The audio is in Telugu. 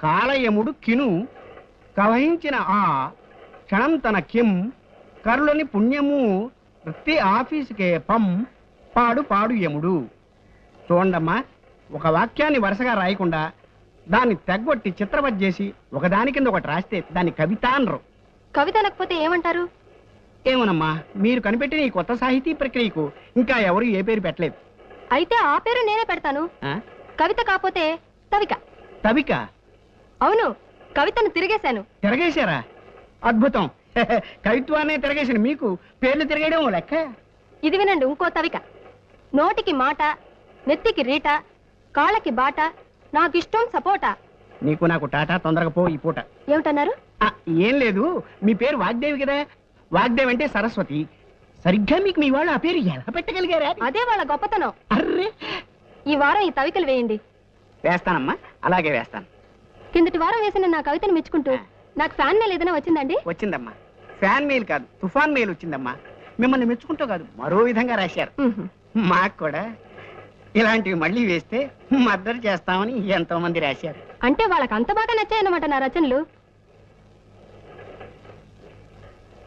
కాలయముడు కిను కవహించిన ఆ క్షణం తన కిం కరులని పుణ్యము వృత్తి ఆఫీసుకే పం పాడు పాడు యముడు. చూడండమ్మా, ఒక వాక్యాన్ని వరుసగా రాయకుండా దాన్ని తెగ్గొట్టి చిత్రవత్ చేసి ఒకదాని కింద ఒకటి రాస్తే దాన్ని కవిత అనరు. కవిత అనకపోతే ఏమంటారు? ఏమోనమ్మా, మీరు కనిపెట్టిన ఈ కొత్త సాహితీ ప్రక్రియకు ఇంకా ఎవరు ఏ పేరు పెట్టలేదు. అయితే ఆ పేరు నేనే పెడతాను. కవిత కాకపోతే తవిక. తవిక? అవును, కవితను తిరిగేశాను. తిరగేశారా? అద్భుతం. కవిత్వాన్ని తిరగేసిన మీకు పేర్లు తిరగడం లెక్క. ఇది వినండి, ఇంకో తవిక. నోటికి మాట, నెత్తికి రీట, కాళ్ళకి బాట, నాకిష్టం సపోటా. నీకు నాకు టాటా, తొందరగా పో ఈ పూట. ఏమిటన్నారు? ఏం లేదు, మీ పేరు వాగ్దేవి కదా. వాగ్దేవి అంటే సరస్వతి. సరిగ్గా మీకు మీ వాళ్ళు ఆ పేరు ఎలా పెట్టగలిగారా? అదే వాళ్ళ గొప్పతనం. అర్రే, ఈ వారం ఈ తవికలు వేయండి. వేస్తానమ్మా, అలాగే వేస్తాను. కిందటి వారం వేసిన నా కవితను మెచ్చుకుంటూ నాకు ఫ్యాన్ మెయిల్ ఏదైనా వచ్చిందండి? వచ్చిందమ్మా. ఫ్యాన్ మెయిల్ కాదు, తుఫాన్ మెయిల్ వచ్చిందమ్మా. మిమ్మల్ని మెచ్చుకుంటూ కాదు, మరో విధంగా రాశారు. మాకు కూడా ఇలాంటివి మళ్ళీ వేస్తే మద్దతు చేస్తామని ఎంతో మంది రాశారు. అంటే వాళ్ళకి అంత బాగా నచ్చాయన్నమాట నా రచనలు.